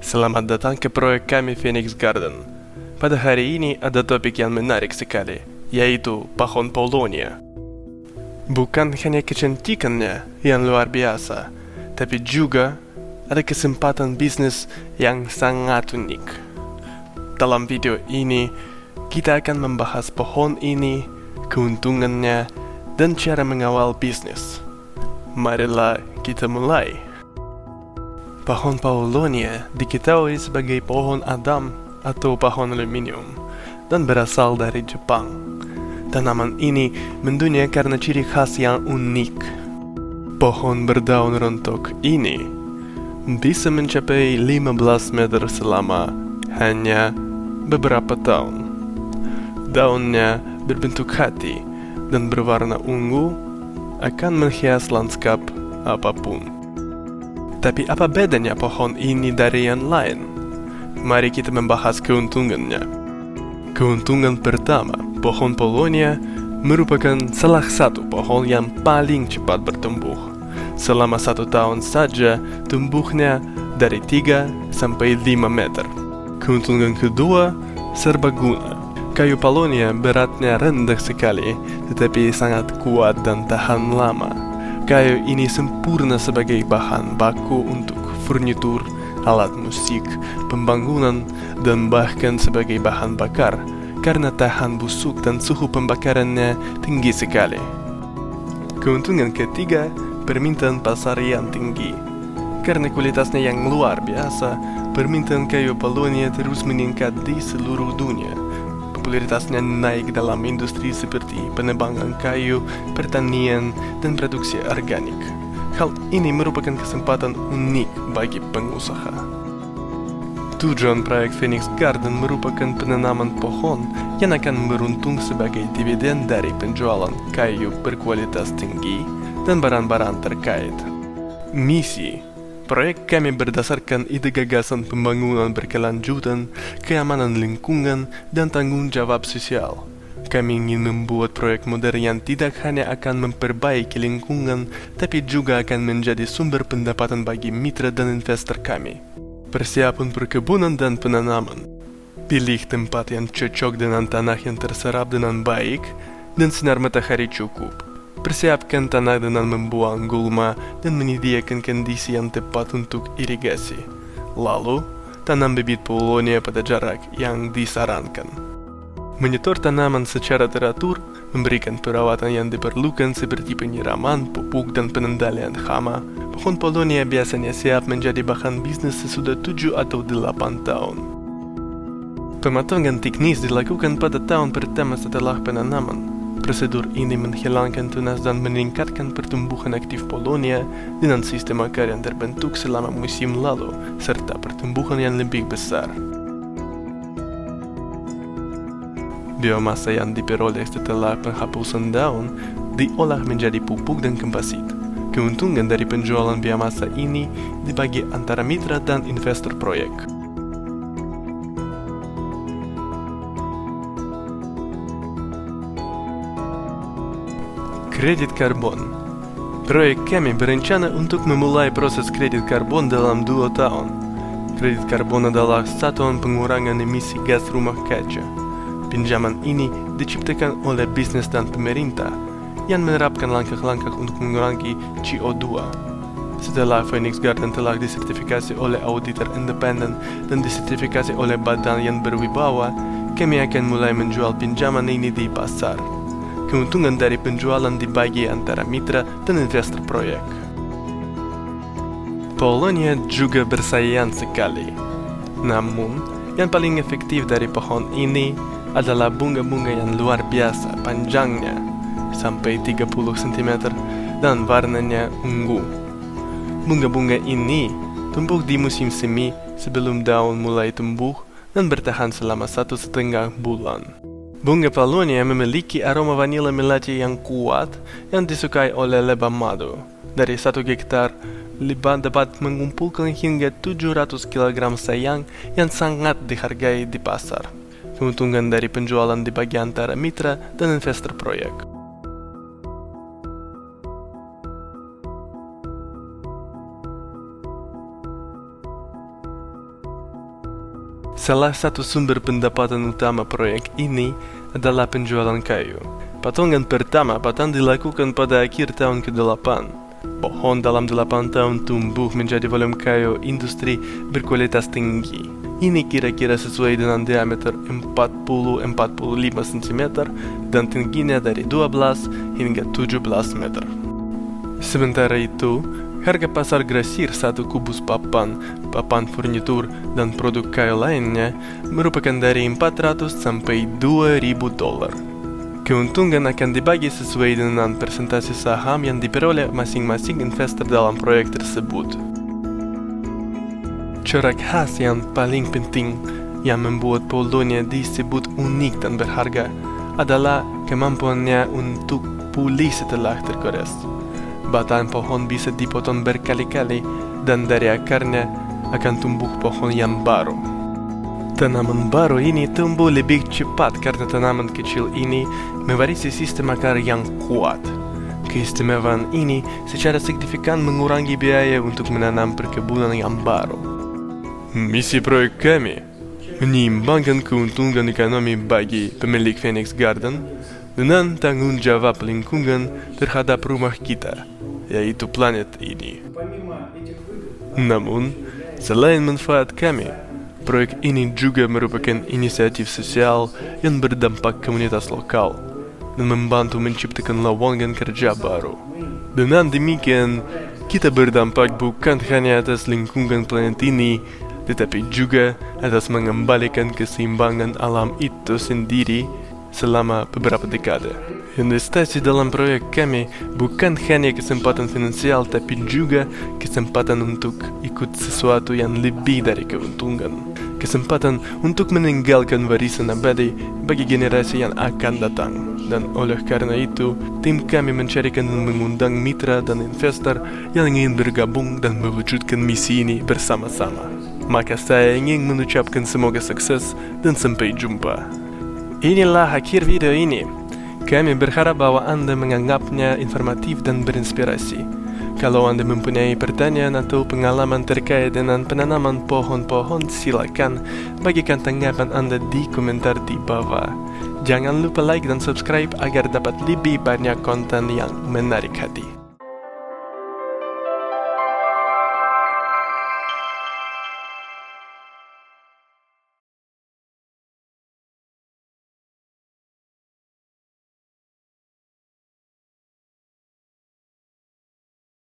Selamat datang ke proyek kami Phoenix Garden. Pada hari ini ada topik yang menarik sekali, yaitu pohon Paulownia. Bukan hanya kecantikannya yang luar biasa, tapi juga ada kesempatan bisnis yang sangat unik. Dalam video ini, kita akan membahas pohon ini, keuntungannya, dan cara mengawal bisnis. Marilah kita mulai. Pohon Paulownia diketahui sebagai pohon Adam atau pohon aluminium dan berasal dari Jepang. Tanaman ini mendunia karena ciri khas yang unik. Pohon berdaun rontok ini bisa mencapai 15 meter selama hanya beberapa tahun. Daunnya berbentuk hati dan berwarna ungu akan menghias lanskap apapun. Tapi apa bedanya pohon ini dari yang lain? Mari kita membahas keuntungannya. Keuntungan pertama, pohon Paulownia merupakan salah satu pohon yang paling cepat bertumbuh. Selama 1 tahun saja, tumbuhnya dari 3 sampai 5 meter. Keuntungan kedua, serbaguna. Kayu Paulownia beratnya rendah sekali, tetapi sangat kuat dan tahan lama. Kayu ini sempurna sebagai bahan baku untuk furnitur, alat musik, pembangunan, dan bahkan sebagai bahan bakar karena tahan busuk dan suhu pembakarannya tinggi sekali. Keuntungan ketiga, permintaan pasar yang tinggi. Karena kualitasnya yang luar biasa, permintaan kayu Paulownia terus meningkat di seluruh dunia. Popularitasnya naik dalam industri seperti penebangan kayu, pertanian, dan produksi organik. Hal ini merupakan kesempatan unik bagi pengusaha. Tujuan proyek Phoenix Garden merupakan penanaman pohon yang akan beruntung sebagai dividen dari penjualan kayu berkualitas tinggi dan barang-barang terkait. Misi proyek kami berdasarkan ide gagasan pembangunan berkelanjutan, keamanan lingkungan, dan tanggung jawab sosial. Kami ingin membuat proyek modern yang tidak hanya akan memperbaiki lingkungan, tapi juga akan menjadi sumber pendapatan bagi mitra dan investor kami. Persiapan perkebunan dan penanaman. Pilih tempat yang cocok dengan tanah yang terserap dengan baik dan sinar matahari cukup. Persiapkan tanah dengan membuang gulma dan menyediakan kondisi yang tepat untuk irigasi. Lalu, tanam bibit Paulownia pada jarak yang disarankan. Menyetor tanaman secara teratur, memberikan perawatan yang diperlukan seperti penyiraman, pupuk, dan pengendalian hama. Pohon Paulownia biasanya siap menjadi bahan bisnis sesudah 7 atau 8 tahun. Pematangan teknis dilakukan pada tahun pertama setelah penanaman. Prosedur ini menghilangkan tunas dan meningkatkan pertumbuhan aktif Paulownia dengan sistem akar yang terbentuk selama musim lalu, serta pertumbuhan yang lebih besar. Biomasa yang diperoleh setelah penghapusan daun diolah menjadi pupuk dan komposit. Keuntungan dari penjualan biomasa ini dibagi antara mitra dan investor proyek. Kredit karbon. Proyek kami berencana untuk memulai proses kredit karbon dalam 2 tahun. Kredit karbon adalah satuan pengurangan emisi gas rumah kaca. Pinjaman ini diciptakan oleh bisnis dan pemerintah yang menerapkan langkah-langkah untuk mengurangi CO2. Setelah Phoenix Garden telah disertifikasi oleh auditor independen dan disertifikasi oleh badan yang berwibawa, kami akan mulai menjual pinjaman ini di pasar. Keuntungan dari penjualan dibagi antara mitra dan investor proyek. Paulownia juga bersayang sekali. Namun, yang paling efektif dari pohon ini adalah bunga-bunga yang luar biasa panjangnya, sampai 30 cm, dan warnanya ungu. Bunga-bunga ini tumbuh di musim semi sebelum daun mulai tumbuh dan bertahan selama 1,5 bulan. Bunga Paulownia memiliki aroma vanila melati yang kuat yang disukai oleh lebah madu. Dari 1 hektar, lebah dapat mengumpulkan hingga 700 kg sayang yang sangat dihargai di pasar. Keuntungan dari penjualan dibagi antara mitra dan investor proyek. Salah satu sumber pendapatan utama proyek ini adalah penjualan kayu. Potongan pertama batang dilakukan pada akhir tahun ke-8. Pohon dalam 8 tahun tumbuh menjadi volume kayu industri berkualitas tinggi. Ini kira-kira sesuai dengan diameter 40-45 cm dan tingginya dari 12 hingga 17 meter. Sementara itu, harga pasar grosir satu kubus papan furnitur, dan produk kayu lainnya merupakan dari 400 sampai 2.000 dolar. Keuntungan akan dibagi sesuai dengan persentase saham yang diperoleh masing-masing investor dalam proyek tersebut. Corak khas yang paling penting yang membuat Polonia disebut unik dan berharga adalah kemampuannya untuk pulih setelah tergores. Batang pohon bisa dipotong berkali-kali dan dari akarnya akan tumbuh pohon yang baru. Tanaman baru ini tumbuh lebih cepat karena tanaman kecil ini mewarisi sistem akar yang kuat. Keistimewaan ini secara signifikan mengurangi biaya untuk menanam perkebunan yang baru. Misi proyek kami menyeimbangkan keuntungan ekonomi bagi pemilik Phoenix Garden dengan tanggung jawab lingkungan terhadap rumah kita, yaitu planet ini. Namun, selain manfaat kami, proyek ini juga merupakan inisiatif sosial yang berdampak komunitas lokal dan membantu menciptakan lowongan kerja baru. Dengan demikian, kita berdampak bukan hanya atas lingkungan planet ini, tetapi juga atas mengembalikan keseimbangan alam itu sendiri selama beberapa dekade. Investasi dalam proyek kami bukan hanya kesempatan finansial, tapi juga kesempatan untuk ikut sesuatu yang lebih dari keuntungan. Kesempatan untuk meninggalkan warisan abadi bagi generasi yang akan datang. Dan oleh karena itu, tim kami mencarikan dan mengundang mitra dan investor yang ingin bergabung dan mewujudkan misi ini bersama-sama. Maka saya ingin mengucapkan semoga sukses dan sampai jumpa. Inilah akhir video ini. Kami berharap bahwa Anda menganggapnya informatif dan berinspirasi. Kalau Anda mempunyai pertanyaan atau pengalaman terkait dengan penanaman pohon-pohon, silakan bagikan tanggapan Anda di komentar di bawah. Jangan lupa like dan subscribe agar dapat lebih banyak konten yang menarik hati.